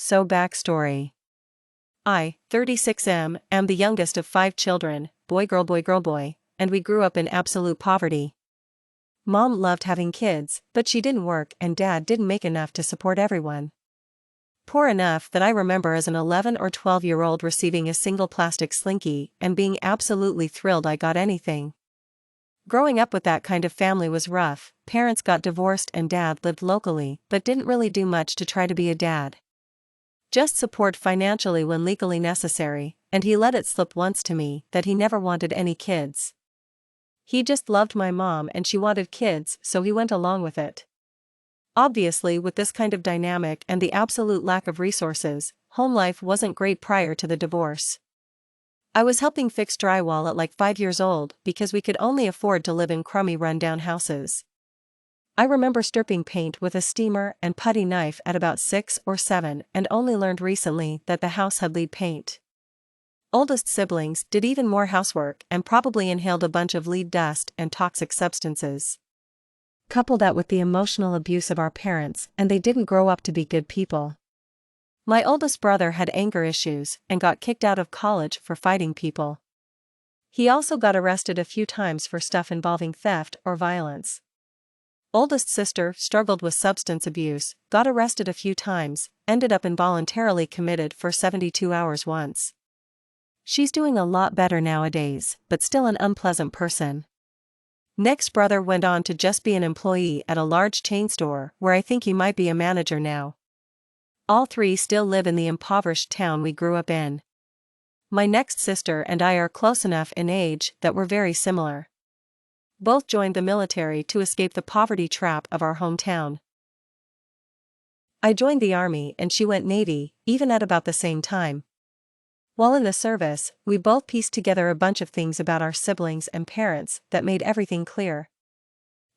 So backstory. I, 36M, am the youngest of 5 children, boy girl boy girl boy, and we grew up in absolute poverty. Mom loved having kids, but she didn't work and Dad didn't make enough to support everyone. Poor enough that I remember as an 11 or 12-year-old receiving a single plastic slinky and being absolutely thrilled I got anything. Growing up with that kind of family was rough. Parents got divorced and Dad lived locally but didn't really do much to try to be a dad. Just support financially when legally necessary, and he let it slip once to me that he never wanted any kids. He just loved my mom and she wanted kids, so he went along with it. Obviously, with this kind of dynamic and the absolute lack of resources, home life wasn't great prior to the divorce. I was helping fix drywall at like 5 years old because we could only afford to live in crummy run-down houses. I remember stripping paint with a steamer and putty knife at about 6 or 7 and only learned recently that the house had lead paint. Oldest siblings did even more housework and probably inhaled a bunch of lead dust and toxic substances. Couple that with the emotional abuse of our parents and they didn't grow up to be good people. My oldest brother had anger issues and got kicked out of college for fighting people. He also got arrested a few times for stuff involving theft or violence. Oldest sister struggled with substance abuse, got arrested a few times, ended up involuntarily committed for 72 hours once. She's doing a lot better nowadays, but still an unpleasant person. Next brother went on to just be an employee at a large chain store where I think he might be a manager now. All 3 still live in the impoverished town we grew up in. My next sister and I are close enough in age that we're very similar. Both joined the military to escape the poverty trap of our hometown. I joined the army and she went Navy, even at about the same time. While in the service, we both pieced together a bunch of things about our siblings and parents that made everything clear.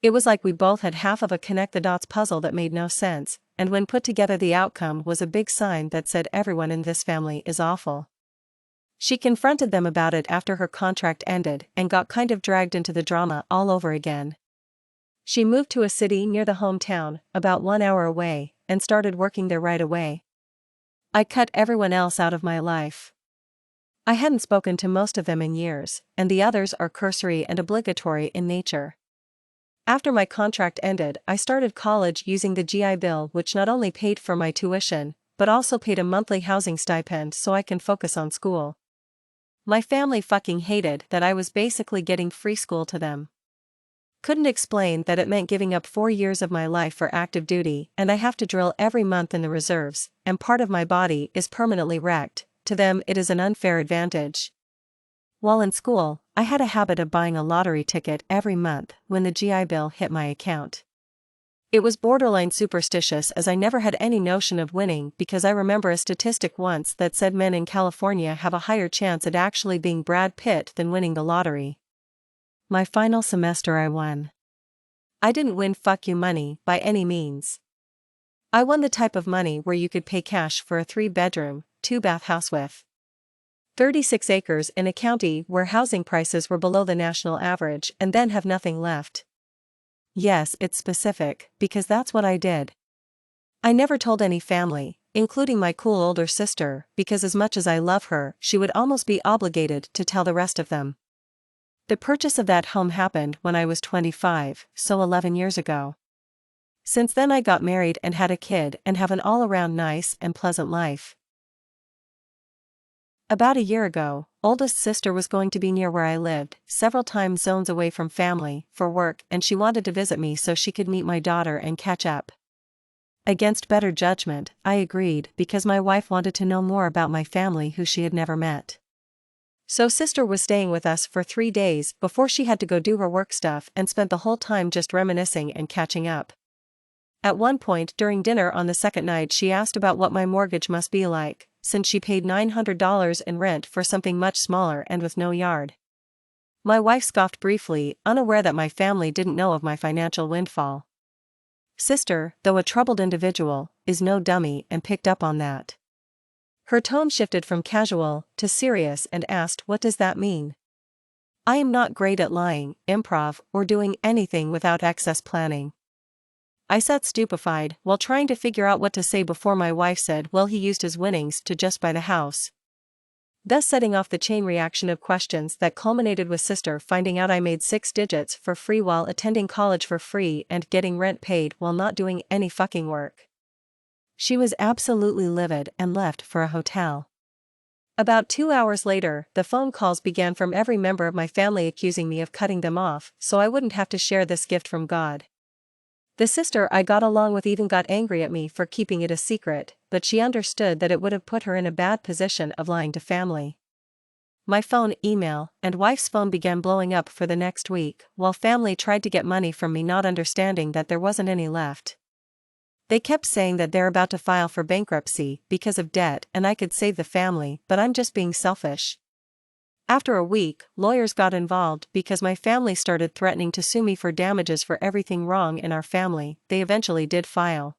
It was like we both had half of a connect-the-dots puzzle that made no sense, and when put together the outcome was a big sign that said everyone in this family is awful. She confronted them about it after her contract ended and got kind of dragged into the drama all over again. She moved to a city near the hometown, about 1 hour away, and started working there right away. I cut everyone else out of my life. I hadn't spoken to most of them in years, and the others are cursory and obligatory in nature. After my contract ended, I started college using the GI Bill, which not only paid for my tuition, but also paid a monthly housing stipend so I can focus on school. My family fucking hated that I was basically getting free school to them. Couldn't explain that it meant giving up 4 years of my life for active duty and I have to drill every month in the reserves, and part of my body is permanently wrecked. To them it is an unfair advantage. While in school, I had a habit of buying a lottery ticket every month when the GI Bill hit my account. It was borderline superstitious as I never had any notion of winning because I remember a statistic once that said men in California have a higher chance at actually being Brad Pitt than winning the lottery. My final semester I won. I didn't win fuck you money by any means. I won the type of money where you could pay cash for a 3-bedroom, 2-bath house with 36 acres in a county where housing prices were below the national average and then have nothing left. Yes, it's specific, because that's what I did. I never told any family, including my cool older sister, because as much as I love her, she would almost be obligated to tell the rest of them. The purchase of that home happened when I was 25, so 11 years ago. Since then I got married and had a kid and have an all-around nice and pleasant life. About a year ago, oldest sister was going to be near where I lived, several time zones away from family, for work, and she wanted to visit me so she could meet my daughter and catch up. Against better judgment, I agreed because my wife wanted to know more about my family who she had never met. So sister was staying with us for 3 days before she had to go do her work stuff and spent the whole time just reminiscing and catching up. At one point during dinner on the second night she asked about what my mortgage must be like, since she paid $900 in rent for something much smaller and with no yard. My wife scoffed briefly, unaware that my family didn't know of my financial windfall. Sister, though a troubled individual, is no dummy and picked up on that. Her tone shifted from casual to serious and asked, "What does that mean?" I am not great at lying, improv, or doing anything without excess planning. I sat stupefied while trying to figure out what to say before my wife said, well, he used his winnings to just buy the house. Thus setting off the chain reaction of questions that culminated with sister finding out I made 6 digits for free while attending college for free and getting rent paid while not doing any fucking work. She was absolutely livid and left for a hotel. About 2 hours later, the phone calls began from every member of my family accusing me of cutting them off so I wouldn't have to share this gift from God. The sister I got along with even got angry at me for keeping it a secret, but she understood that it would have put her in a bad position of lying to family. My phone, email, and wife's phone began blowing up for the next week, while family tried to get money from me, not understanding that there wasn't any left. They kept saying that they're about to file for bankruptcy because of debt and I could save the family, but I'm just being selfish. After a week, lawyers got involved because my family started threatening to sue me for damages for everything wrong in our family. They eventually did file.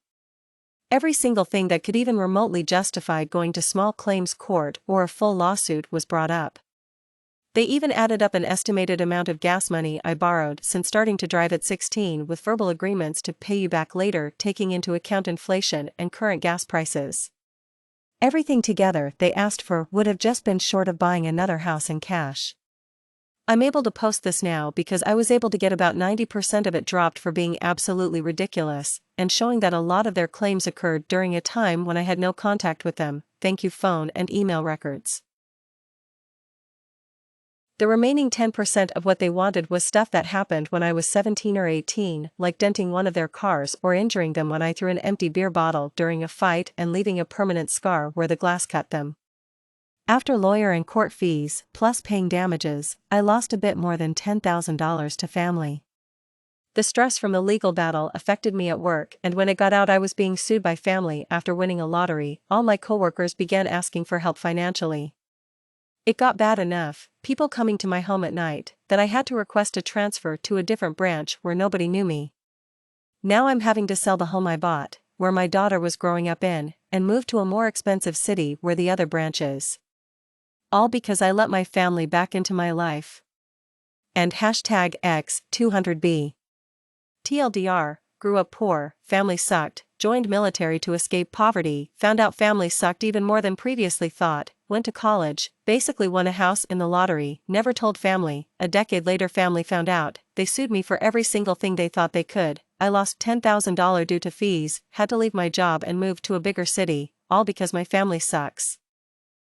Every single thing that could even remotely justify going to small claims court or a full lawsuit was brought up. They even added up an estimated amount of gas money I borrowed since starting to drive at 16 with verbal agreements to pay you back later, taking into account inflation and current gas prices. Everything together they asked for would have just been short of buying another house in cash. I'm able to post this now because I was able to get about 90% of it dropped for being absolutely ridiculous, and showing that a lot of their claims occurred during a time when I had no contact with them. Thank you phone and email records. The remaining 10% of what they wanted was stuff that happened when I was 17 or 18, like denting one of their cars or injuring them when I threw an empty beer bottle during a fight and leaving a permanent scar where the glass cut them. After lawyer and court fees, plus paying damages, I lost a bit more than $10,000 to family. The stress from the legal battle affected me at work, and when it got out I was being sued by family after winning a lottery, all my coworkers began asking for help financially. It got bad enough, people coming to my home at night, that I had to request a transfer to a different branch where nobody knew me. Now I'm having to sell the home I bought, where my daughter was growing up in, and move to a more expensive city where the other branch is. All because I let my family back into my life. And #X200B. TLDR, grew up poor, family sucked, joined military to escape poverty, found out family sucked even more than previously thought, went to college, basically won a house in the lottery, never told family. A decade later family found out, they sued me for every single thing they thought they could. I lost $10,000 due to fees, had to leave my job and move to a bigger city, all because my family sucks.